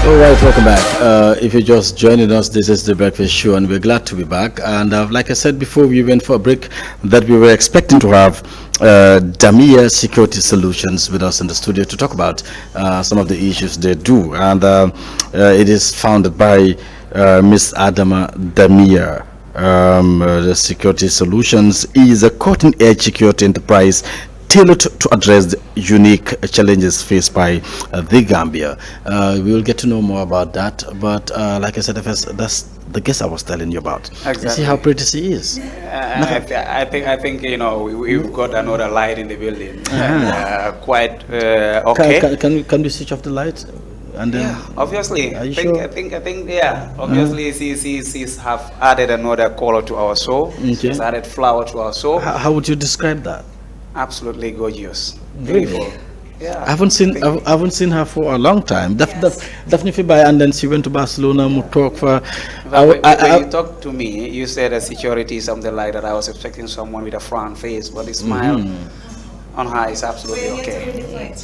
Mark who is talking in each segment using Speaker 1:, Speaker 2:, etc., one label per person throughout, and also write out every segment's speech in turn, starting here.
Speaker 1: All right, welcome back. If you're just joining us, this is the Breakfast Show, and we're glad to be back. And like I said before, we went for a break that we were expecting to have Damia Security Solutions with us in the studio to talk about some of the issues they do. And it is founded by Miss Adama Damia. The Security Solutions is a cutting-edge security enterprise tailored to address the unique challenges faced by the Gambia. We will get to know more about that, but like I said, that's the guest I was telling you about.
Speaker 2: Exactly.
Speaker 1: You see how pretty she is.
Speaker 2: I think we've got another light in the building. Quite okay.
Speaker 1: Can we switch off the light? And then,
Speaker 2: yeah, obviously.
Speaker 1: Are you
Speaker 2: I think,
Speaker 1: sure?
Speaker 2: I think, yeah. Obviously, she's have added another color to our show.
Speaker 1: Okay.
Speaker 2: She's added flower to our show.
Speaker 1: How would you describe that?
Speaker 2: Absolutely gorgeous.
Speaker 1: Really?
Speaker 2: Beautiful. Yeah.
Speaker 1: I haven't seen her for a long time. Definitely by, and then she went to Barcelona. We talk for.
Speaker 2: When you talked to me, you said a security something like that. I was expecting someone with a frown face, but the smile on her is absolutely okay.
Speaker 3: It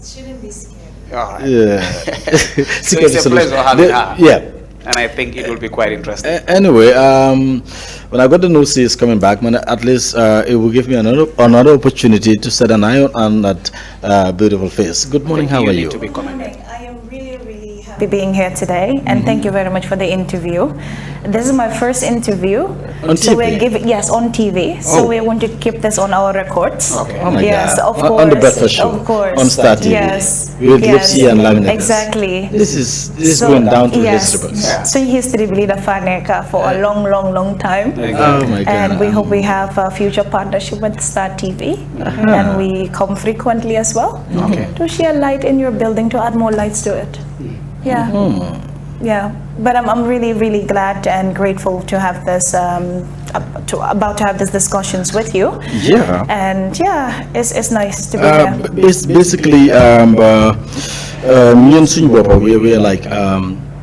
Speaker 3: shouldn't be scary.
Speaker 2: All right.
Speaker 1: Yeah.
Speaker 2: So it's a pleasure having her.
Speaker 1: Yeah.
Speaker 2: And I think it will be quite interesting.
Speaker 1: Anyway, when I got to know she is coming back, man, at least it will give me another opportunity to set an eye on that beautiful face. Good morning. How are you?
Speaker 2: Need to be commended.
Speaker 3: I am really happy being here today, and thank you very much for the interview. This is my first interview.
Speaker 1: On
Speaker 3: so
Speaker 1: TV?
Speaker 3: we're giving on TV. So we want to keep this on our records.
Speaker 2: Okay.
Speaker 1: Oh my
Speaker 3: Yes,
Speaker 1: God.
Speaker 3: of course.
Speaker 1: On the breakfast show.
Speaker 3: Of course.
Speaker 1: On Star TV.
Speaker 3: Yes.
Speaker 1: With Lipsy and Laminatus.
Speaker 3: Exactly.
Speaker 1: This is going down to history books.
Speaker 2: Yeah.
Speaker 3: So history really the Faneka for a long time.
Speaker 1: Oh my God.
Speaker 3: And we hope we have a future partnership with Star TV, and we come frequently as well to share light in your building, to add more lights to it. Yeah, yeah. But I'm really glad and grateful to have this about to have these discussions with you.
Speaker 1: Yeah.
Speaker 3: And yeah, it's nice to be here.
Speaker 1: Basically, me and Sunya Bopa, we're like,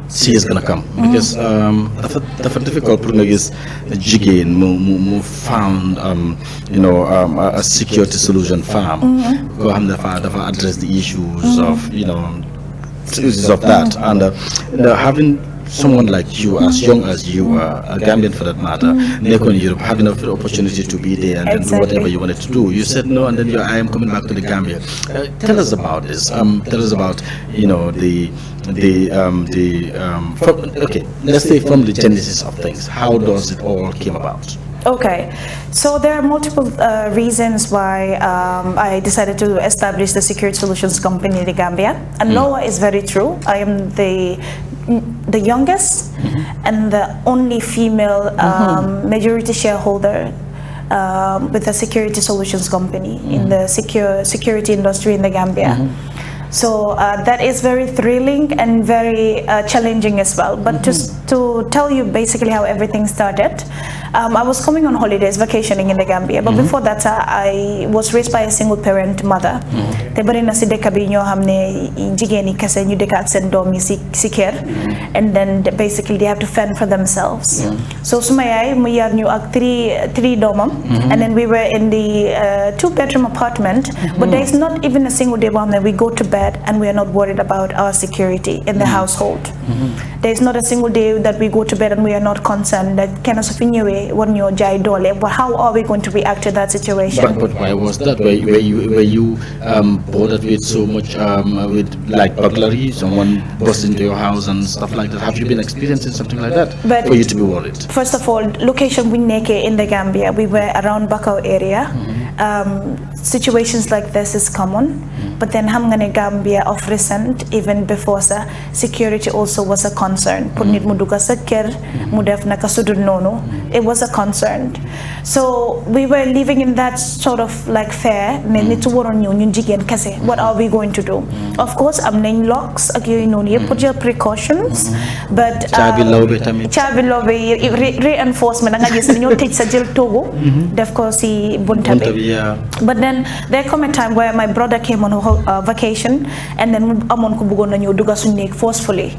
Speaker 1: she is gonna come because the difficult problem is jigin mo found a security solution farm go ham dafa address the issues of that, and having someone like you, as young as you are, a Gambian for that matter, in Europe, having the opportunity to be there and then do whatever you wanted to do. You said no, and then I am coming back to the Gambia. Tell us about this. Tell us about okay, let's say from the genesis of things. How does it all came about?
Speaker 3: Okay, so there are multiple reasons why I decided to establish the Security Solutions Company in the Gambia. And Noah is very true. I am the youngest and the only female majority shareholder with the Security Solutions Company in the security industry in the Gambia. So that is very thrilling and very challenging as well. But to tell you basically how everything started, I was coming on holidays, vacationing in the Gambia. But before that, I was raised by a single parent mother. Te bari na si deka bi ñoo xamne jigéen yi kese ñu dëkk ak seen doom yi si kër, and then basically they have to fend for themselves. So suma yaay mu yar ñu ak three doomam, and then we were in the 2-bedroom apartment. But there is not even a single day when we go to bed and we are not worried about our security in the household. There is not a single day that we go to bed and we are not concerned that kenn su fi ñëwee war ñoo jaay doole. But how are we going to react to that situation?
Speaker 1: But why was that? Were you bothered with so much with like burglary, someone burst into your house and stuff like that? Have you been experiencing something like that
Speaker 3: But
Speaker 1: for you to be worried?
Speaker 3: First of all, location we neke in the Gambia, we were around Bakau area. Situations like this is common, but then Hamgane Gambia of recent, even before sa, security also was a concern. Punit muduga sa ker, mudef na kasudud nono. It was a concern. So we were living in that sort of like fear. What are we going to do? Of course, I'm name locks, put your precautions, but chabi lobby reinforcement. Of course, but then there come a time where my brother came on vacation and then amon ko bëggoon na ñëw dugga suñ néeg forcefully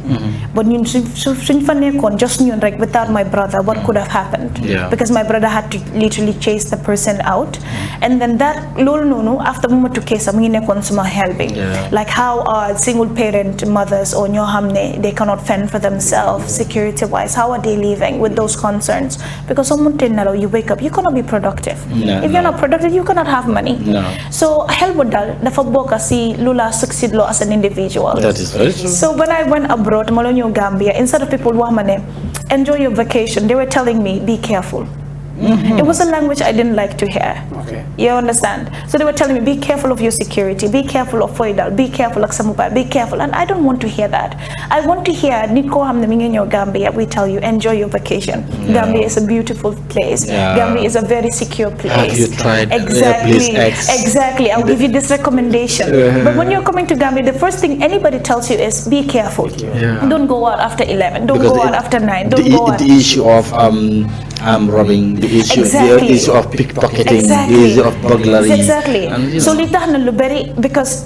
Speaker 3: but ñun suñ fa nekkoon just ñun rek without my brother what could have happened because my brother had to literally chase the person out and then that loolu noonu after mu ma tukkee sax mu ngi nekkoon suma xel bi like how are single parent mothers or ñoo xam ne they cannot fend for themselves security wise how are they living with those concerns because someone nelaw you wake up you cannot be productive if you're not productive you cannot have money so xel bu dal dafa bokk si lu la succeed loo as an individual
Speaker 1: that is very true
Speaker 3: so when I went abroad ma la ñëw Gambia instead of people wax ma ne enjoy your vacation they were telling me be careful it was a language I didn't like to hear. You understand? So they were telling me, be careful of your security, be careful of Foidal, be careful of Samubay, be careful. And I don't want to hear that. I want to hear, Niko Hamnaminyo Gambia, we tell you, enjoy your vacation. Gambia is a beautiful place. Gambia is a very secure place.
Speaker 1: Have you tried
Speaker 3: Exactly. Exactly. I'll give you this recommendation. But when you're coming to Gambia, the first thing anybody tells you is, be careful. Don't go out after 11. Don't go out after 9. Don't go out.
Speaker 1: The issue of robbing, the issue of pickpocketing, the issue of burglary.
Speaker 3: Exactly. So li tax na lu bari because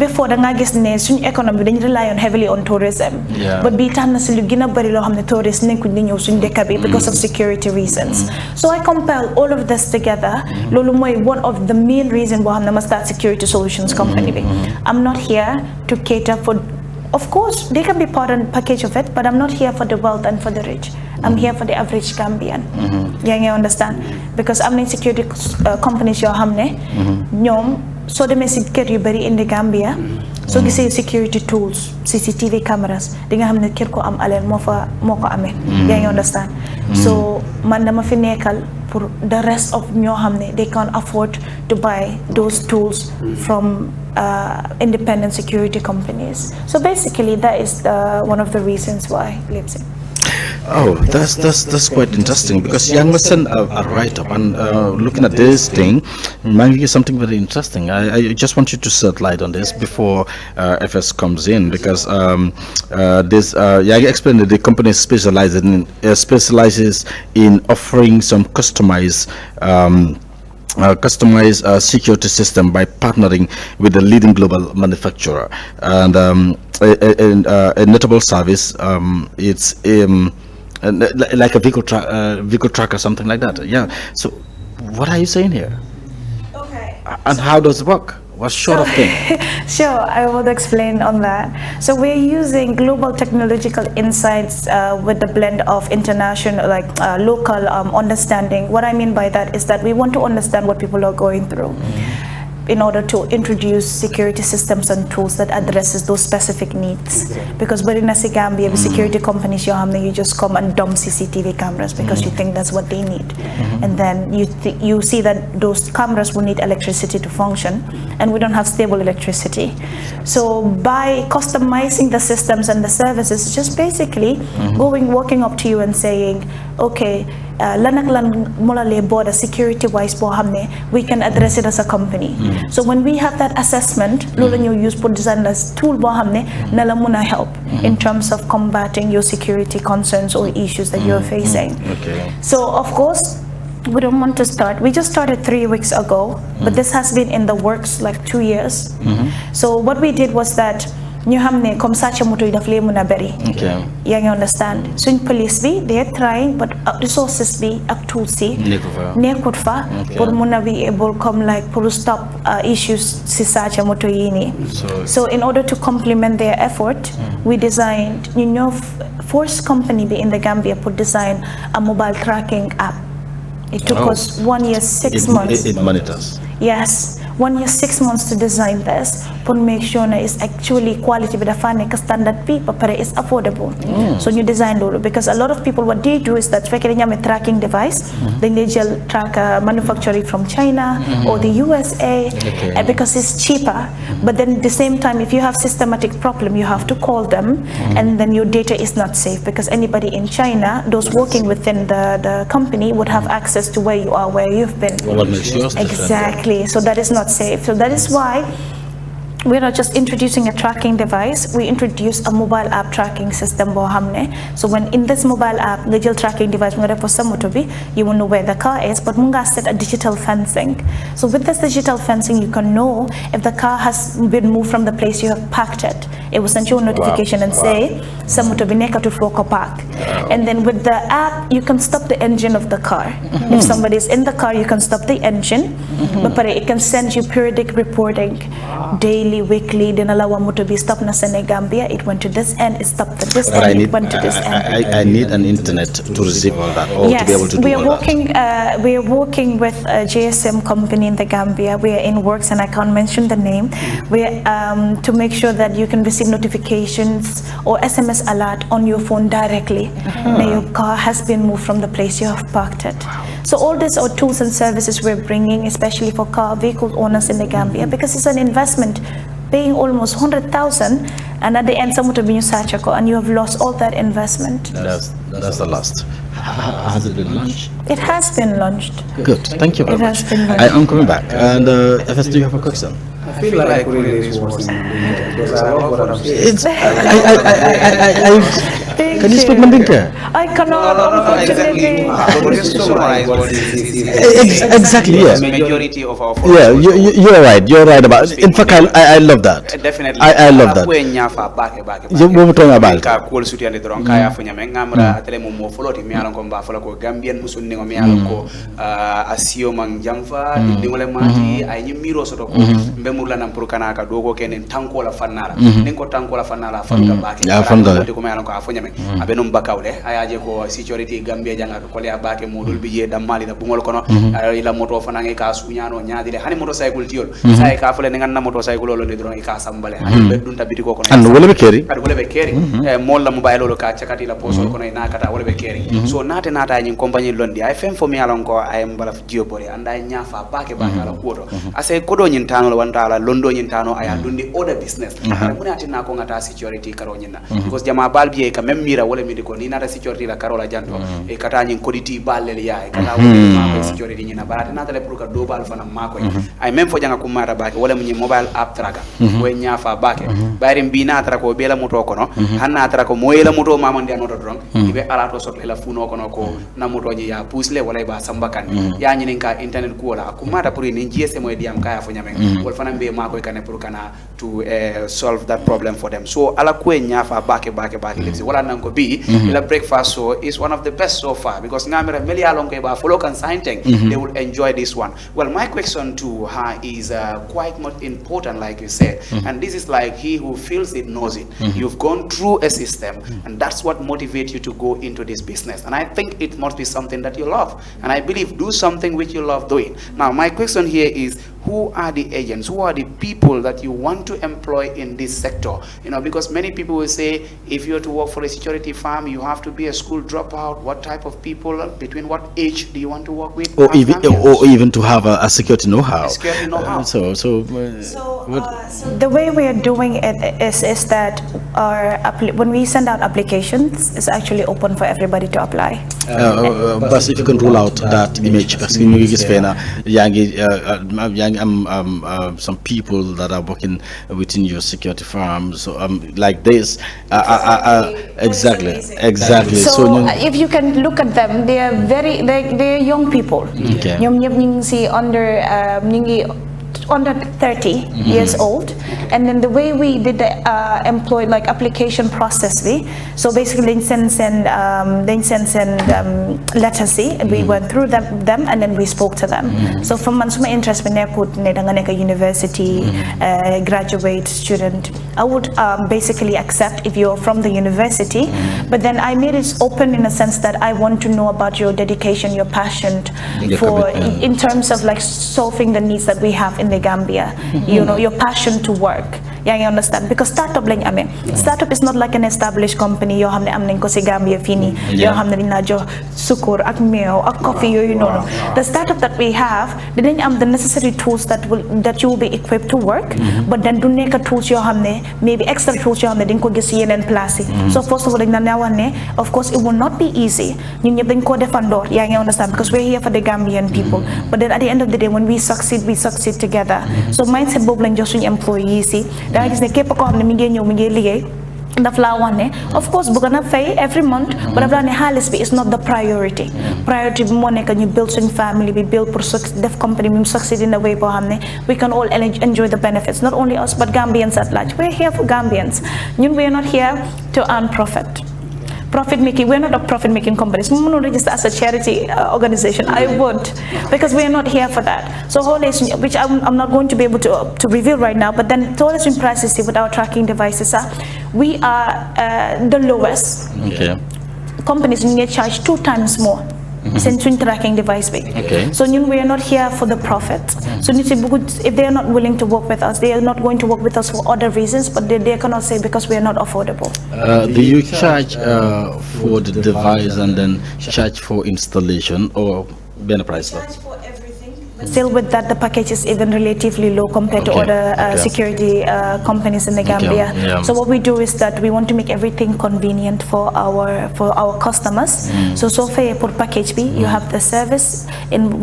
Speaker 3: before da nga gis ne suñu economy dañu rely on heavily on tourism but bi tax na si lu gëna bari loo xam ne tourist nekkuñ di ñëw suñu dëkk bi because of security reasons so I compile all of this together loolu mooy one of the main reason boo xam ne ma start Security Solutions company bi I'm not here to cater for of course they can be part and package of it but I'm not here for the wealth and for the rich I'm here for the average Gambian. You understand? Because I'm in security companies yoo xam ne ñoom soo demee si kër yu bari in the Gambia soo gisee security tools CCTV cameras di nga xam ne kër ko am aleel moo ko amee. yaa ngi understand? So man dama fi nekkal pour the rest of ñoo xam ne they can't afford to buy those tools from independent security companies. So basically that is one of the reasons why Lipsy.
Speaker 1: Oh, that's quite interesting because Young was sent a write-up and looking at this thing, reminds me of something very interesting. I just want you to shed light on this before FS comes in because this Yang explained that the company specializes in offering some customized security system by partnering with a leading global manufacturer and a notable service it's like a vehicle track or something like that. So what are you saying here?
Speaker 3: Okay.
Speaker 1: And how does it work? What sort of thing?
Speaker 3: Sure, I will explain on that. So we're using global technological insights with the blend of international, local understanding. What I mean by that is that we want to understand what people are going through in order to introduce security systems and tools that addresses those specific needs. Because but in Gambia, the security companies, you just come and dump CCTV cameras because you think that's what they need. And then you see that those cameras will need electricity to function, and we don't have stable electricity. So by customizing the systems and the services, just basically walking up to you and saying, okay, lan ak lan mo la lee border security wise boo xam ne we can address it as a company. So when we have that assessment loolu ñu use pour design as tool boo xam ne na la mun a help in terms of combating your security concerns or issues that you're facing. So of course we don't want to start. We just started 3 weeks ago, but this has been in the works like 2 years. So what we did was that ñu xam ne comme sàcc moto yi daf lee mën a bëri. yaa ngi understand suñ police bi they are trying but resources bi ak tools yi nekkut fa pour mën a be able comme like pour stop issues si sàcc moto yi nii. So in order to complement their effort we designed ñu ñoo first company bi in the Gambia pour design a mobile tracking app. It took us 1 year 6 months.
Speaker 1: It monitors.
Speaker 3: Yes. 1 year 6 months to design this, but make sure that it's actually quality with a finance standard fee, but it's affordable. So you design it because a lot of people what they do is that they have a tracking device, then they just track a manufacturer from China or the USA because it's cheaper. But then at the same time, if you have systematic problem, you have to call them, and then your data is not safe because anybody in China, those working within the company would have access to where you are, where you've been.
Speaker 1: What makes yours different?
Speaker 3: Exactly. So that is not safe. So that is why we're not just introducing a tracking device, we introduce a mobile app tracking system bo hamne. So when in this mobile app, digital tracking device, you will know where the car is, but munga set a digital fencing. So with this digital fencing, you can know if the car has been moved from the place you have parked it. It will send you a notification and say, Samutobi to Floko Park. And then with the app, you can stop the engine of the car. If somebody is in the car, you can stop the engine. But it can send you periodic reporting, daily, weekly. Then allow motor be stop na Senegambia. It went to this end. It stopped at this end. It went to this end.
Speaker 1: I need an internet to receive all that, or to be able to do all that.
Speaker 3: We are working with a GSM company in the Gambia. We are in works, and I can't mention the name. We are to make sure that you can receive notifications or SMS alert on your phone directly that your car has been moved from the place you have parked it. So all these are tools and services we're bringing, especially for car vehicle owners in the Gambia, because it's an investment, paying almost 100,000, and at the end, someone to be and you have lost all that investment.
Speaker 1: That's the last. Has it been launched?
Speaker 3: It has been launched.
Speaker 1: Good. Thank you very much.
Speaker 3: Has been launched.
Speaker 1: I'm coming back. And FS, do you have a question?
Speaker 2: I feel like I could really raise words because I love what I'm saying.
Speaker 1: Can you speak Mandinka?
Speaker 3: I cannot, unfortunately.
Speaker 1: Exactly, yes.
Speaker 2: Majority of our
Speaker 1: you're right. You're right about it. In fact, I love that.
Speaker 2: Definitely.
Speaker 1: I love that. You were talking about
Speaker 2: murla nam pour kana ka dogo kenen tanko la fannara nin ko tanko la fannara fanda bake ko me ko afonya me abenom bakawle ayaje ko security Gambia janga ko le abake modul biye damali da bungol kono ila moto fanange ka sunyano nyaadile hani motorcycle tiol sai ka fole ngan na motorcycle lo le dron ka sambale hani beddun tabiti ko kono
Speaker 1: and wala be keri
Speaker 2: molla mobile lo ka chakati la poso kono na kata wala be keri so nata nyin compagnie londi ay fem fo mi alon ko ay mbala jiobore anda nyafa bake ala kuoto ase kodo nyin tano la wanta ala londo nyin tano aya dundi other business mune atina ko ngata security karo nyina because jama balbi e ka même mira wala mi ko ni nata security la karo la janto e kata nyin koditi balle ya e kata wala security nyina barata nata le pour ka do bal fana mako ay même fo janga ko mara bake wala mu mobile app tracker ko nyafa bake bayri mbina tra ko bela moto kono hanna tra ko moyela moto mamande anoto dron ibe ala to sot la funo kono ko na moto ji ya pusle wala ba sambakan ya nyinin ka internet ko wala ko mata pour ni GSM e diam kaya fo nyame wol fana be mako kane pour kana to solve that problem for them so ala ko nyafa bake lesi wala nan ko bi la breakfast so is one of the best so far because ngamira meli alon ko ba follow kan sainteng they will enjoy this one. Well, my question to her is quite much important, like you said, and this is like he who feels it knows it. You've gone through a system, and that's what motivates you to go into this business. And I think it must be something that you love, and I believe do something which you love doing. Now, my question here is, who are the agents, who are the people that you want to employ in this sector? You know, because many people will say, if you're to work for a security firm, you have to be a school dropout. What type of people, between what age do you want to work with?
Speaker 1: Or even to have a security know-how.
Speaker 2: Security know-how.
Speaker 1: So
Speaker 3: the way we are doing it is that when we send out applications, it's actually open for everybody to apply.
Speaker 1: But if you can rule out that image, because some people that are working within your security firm, so like this, exactly.
Speaker 3: So if you can look at them, they are they're young people.
Speaker 1: Okay.
Speaker 3: Under 30 years old, and then the way we did the employee application process, so basically they send letters, we went through them and then we spoke to them. So from my interest when a university graduate student, I would basically accept if you're from the university, but then I made it open in a sense that I want to know about your dedication, your passion in terms of solving the needs that we have in the Gambia, you know, your passion to work, yaa ngi understand because startup lañ amee startup is not like an established company yoo xam ne am nañ ko si Gambia fii nii yoo xam ne dañ laa jox sukur ak meew ak coffee yooyu noonu the startup that we have dinañ am the necessary tools that you will be equipped to work but then du nekk tools yoo xam ne maybe extra tools yoo xam ne dañ ko gis yeneen place yi so first of all dañ na wax ne of course it will not be easy ñun ñëpp dañ koo defandoor yaa ngi understand because we're here for the Gambian people but then at the end of the day when we succeed together so mindset boobu lañ jox suñu employees yi da nga gis ne képp koo xam ne mi ngi ñëw mi ngi liggéey daf laa wax ne of course bëgg na fay every month but daf laa ne xaalis bi is not the priority bi moo nekk ñu build suñ family bi build pour def company bi mu succeed in a way boo xam ne we can all enjoy the benefits not only us but Gambians at large we're here for Gambians ñun we're not here to earn profit making. We're not a profit making company. So we don't register as a charity organization. I would because we are not here for that. So which I'm not going to be able to reveal right now. But then tourism prices with our tracking devices we are the lowest.
Speaker 1: Okay.
Speaker 3: Companies get charged 2 times more. Since tracking device so we are not here for the profit so if they are not willing to work with us they are not going to work with us for other reasons but they cannot say because we are not affordable.
Speaker 1: Do you charge for the device and then charge for installation or benefit price?
Speaker 3: Still with that, the package is even relatively low compared to other security companies in the Gambia. So what we do is that we want to make everything convenient for our customers. So far for package B, you have the service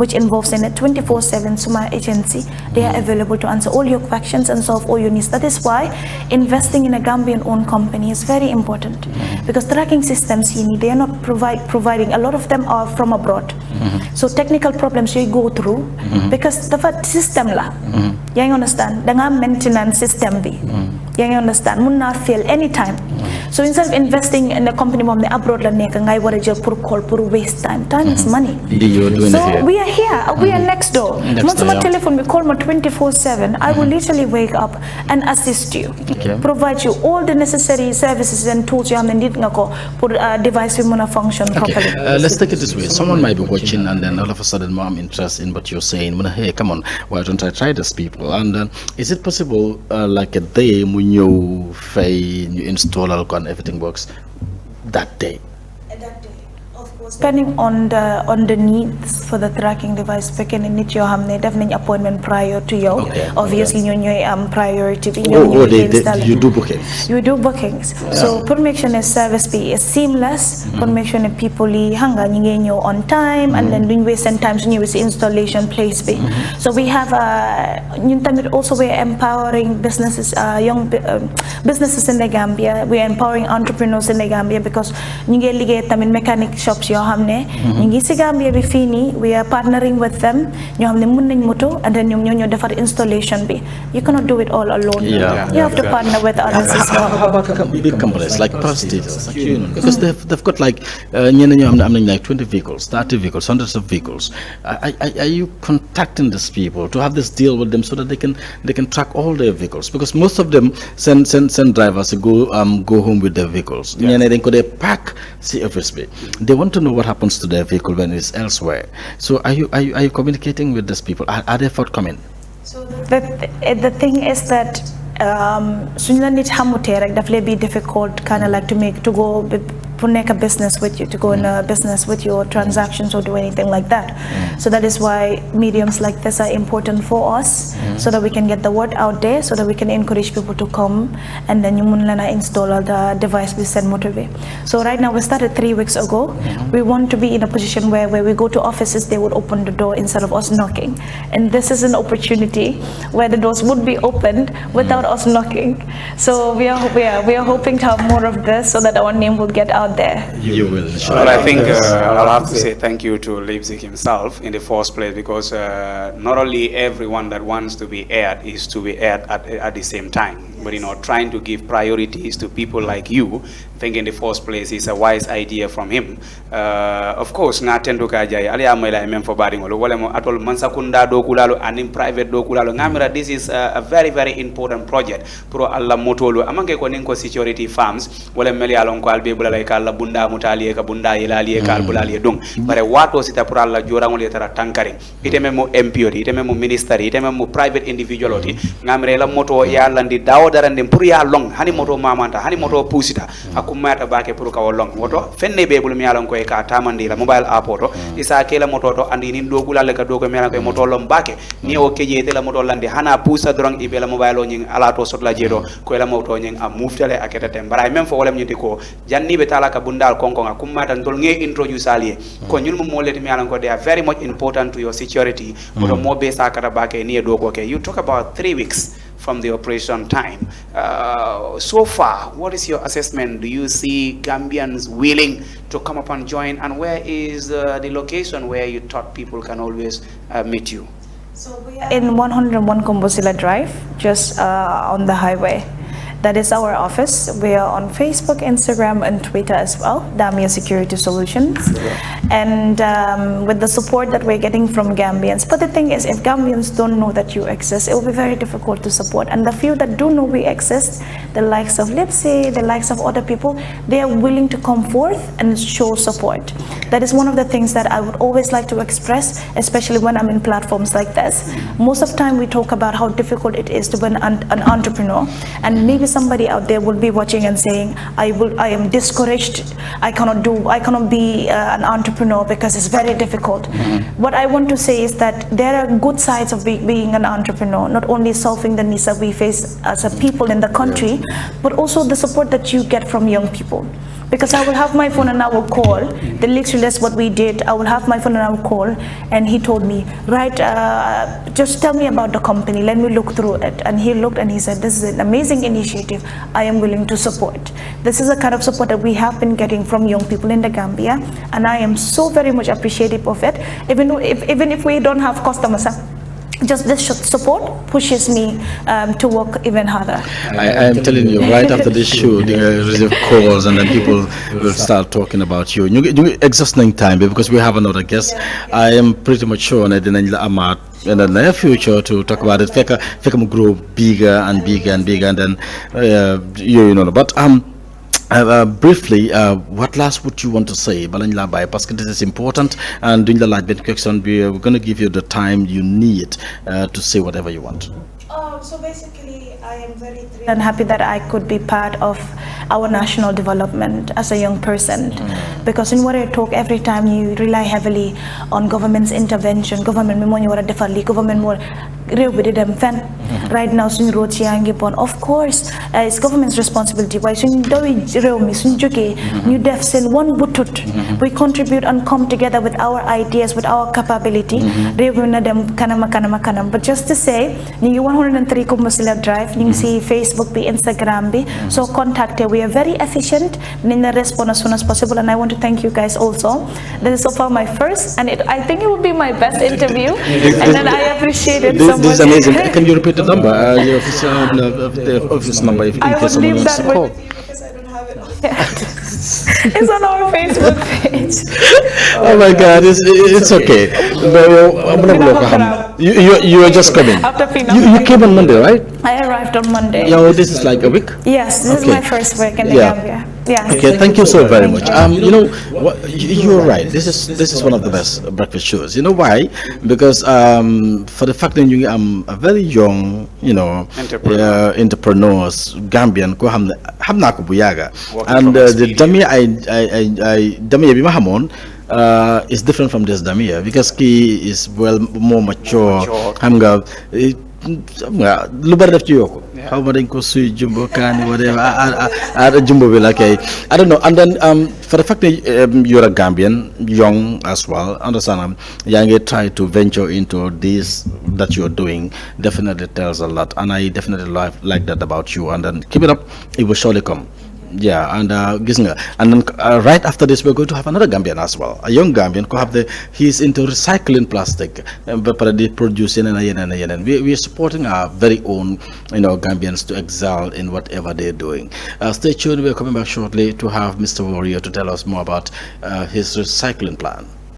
Speaker 3: which involves in it 24/7 Suma agency. They are available to answer all your questions and solve all your needs. That is why investing in a Gambian-owned company is very important because tracking systems they are not providing. A lot of them are from abroad. So technical problems you go through. Because the system you understand the maintenance system you understand mun na fail anytime so instead of investing in a company from the abroad la nek ngay wara jël pour call pour waste time is money so we are here we are next door my telephone we call me 24/7 I will literally wake up and assist you provide you all the necessary services and tools you am need nga ko pour device bi muna function properly.
Speaker 1: Let's take it this way, someone might be watching and then all of a sudden I'm interested in what you're saying. Hey, come on, why don't I try this people? And is it possible like a day when you install and everything works that day?
Speaker 3: Depending on the needs for the tracking device, fekkee ne nit yoo xam ne def nañ appointment prior to yow. Obviously ñoo ñooy am priority bi.
Speaker 1: You do bookings.
Speaker 3: You do bookings. So pour make sure ne service bi is seamless. Pour make sure ne people yi hanga ñi ngi ñëw on time and then duñ waste seen time su ñëwee si installation place bi. So we have ñun tamit also we are empowering businesses young businesses in the Gambia. We are empowering entrepreneurs in the Gambia because ñu ngi liggéey tamit mechanic shops yoo xam ne ñu ngi si Gambia bi fii nii we are partnering with them ñoo xam ne mën nañ moto and then ñoom ñoo defar installation bi you cannot do it all alone you have to partner with others as well.
Speaker 1: How about big companies like Prestige because they've got like ñenn ñoo am nañ like 20 vehicles 30 vehicles hundreds of vehicles are you contacting these people to have this deal with them so that they can track all their vehicles because most of them send drivers to go home with their vehicles ñenn dañ ko dee pack si office bi they want to know what happens to their vehicle when it's elsewhere. So are you communicating with these people? Are they forthcoming?
Speaker 3: So the thing is that suñ la nit xamutee rek daf lay be difficult kind of like to go to make a business with you, to go in a business with your transactions or do anything like that. So that is why mediums like this are important for us so that we can get the word out there so that we can encourage people to come and then you mun lana install the device we send motorway. So right now we started 3 weeks ago. We want to be in a position where we go to offices they would open the door instead of us knocking. And this is an opportunity where the doors would be opened without us knocking. So we are hoping to have more of this so that our name will get out there.
Speaker 1: You will.
Speaker 2: Well, I think I'll have to say thank you to Leipzig himself in the first place because not only everyone that wants to be aired is to be aired at the same time, but trying to give priorities to people like you. I think in the first place is a wise idea from him. Of course, na tendo kajai ali amela mem for badingolo wala mo atol mansakunda do kulalo anim private do kulalo ngamira this is a very very important project pro alla motolo amange ko ninko security farms wala meli alon ko albe bula lay kala bunda mutali ka bunda ilali ka bulali dum bare wato sita pro alla jorangol tara tankari iteme mo MPO iteme mo minister iteme mo private individual oti ngamire la moto ya landi dawo darande pour ya long hani moto mamanta hani moto pusita akumata bake pour ka long woto fenne be bul mi yalon ko e ka tamandi la mobile app oto isa ke la moto to andi nin do gulale ka do ko mi yalon ko moto lom bake ni o keje te la moto lande hana pusa drong ibe la mobile o nyin ala to sot la jedo ko la moto nyin a muftale aketa tem bara même fo wolem nyiti ko janni be tala ka bundal konko nga kumata ndol nge introduce aliye ko nyun mo leti mi yalon ko they are very much important to your security moto mo be sa kata bake ni do ko ke you talk about 3 weeks from the operation time. So far, what is your assessment? Do you see Gambians willing to come up and join? And where is the location where you thought people can always meet you?
Speaker 3: So we are in 101 Kombosila Drive, just on the highway. That is our office. We are on Facebook, Instagram, and Twitter as well, Damia Security Solutions. And with the support that we're getting from Gambians. But the thing is, if Gambians don't know that you exist, it will be very difficult to support. And the few that do know we exist, the likes of Lipsy, the likes of other people, they are willing to come forth and show support. That is one of the things that I would always like to express, especially when I'm in platforms like this. Most of the time we talk about how difficult it is to be an entrepreneur. And maybe somebody out there will be watching and saying, I am discouraged, I cannot be an entrepreneur because it's very difficult. What I want to say is that there are good sides of being an entrepreneur, not only solving the needs that we face as a people in the country, but also the support that you get from young people. Because I will have my phone and I will call. Literally that's what we did. I will have my phone and I will call. And he told me, right, just tell me about the company. Let me look through it. And he looked and he said, this is an amazing initiative. I am willing to support. This is the kind of support that we have been getting from young people in the Gambia. And I am so very much appreciative of it. Even if we don't have customers, just this support pushes me to work even harder.
Speaker 1: I am telling you, right after this show, they receive calls and then people will start talking about you. You exhausting time because we have another guest. I am pretty much sure that in the near future to talk about it, Feka grow bigger and bigger and bigger, and then you know. But briefly, what last would you want to say? Because this is important, and during the live question, we're going to give you the time you need to say whatever you want.
Speaker 3: So basically, I am very thrilled and happy that I could be part of our national development as a young person. Because in what I talk, every time you rely heavily on government's intervention, government more right now of course it's government's responsibility. Why one butut we contribute and come together with our ideas, with our capability. But just to say, 103 Kombosila Drive, you see Facebook, Instagram, so contact here. We are very efficient in the response as soon as possible, and I want to thank you guys also. This is so far my first, and I think it will be my best interview, and then I appreciate it so much.
Speaker 1: This is amazing. Can you repeat the number? The office number, in
Speaker 3: I
Speaker 1: case
Speaker 3: would leave
Speaker 1: someone wants
Speaker 3: that
Speaker 1: to call.
Speaker 3: with you because I don't have it. It's on our Facebook page.
Speaker 1: Oh my God, it's okay. You are just coming. You came on Monday, right?
Speaker 3: I arrived on Monday.
Speaker 1: Yeah, this is like a week.
Speaker 3: Yes, this is my first week in the Gambia. Yes.
Speaker 1: Okay, thank you so very much. You know, you're right. This is one of the best breakfast shows. You know why? Because for the fact that you a very young, you know, entrepreneurs, Gambian, ko hamna ko buyaga, and the Damia Damia Bimahamon is different from this Damia because he is more mature. Hamga. How about ko sui jumbo kani whatever jumbo will okay. I don't know. And then for the fact that you're a Gambian, young as well, understand young try to venture into this that you're doing definitely tells a lot, and I definitely like that about you. And then keep it up, it will surely come. Yeah, and then right after this we're going to have another Gambian as well, a young Gambian he's into recycling plastic, but producing and we're supporting our very own, you know, Gambians to excel in whatever they're doing. Stay tuned, we're coming back shortly to have Mr. Warrior to tell us more about his recycling plan.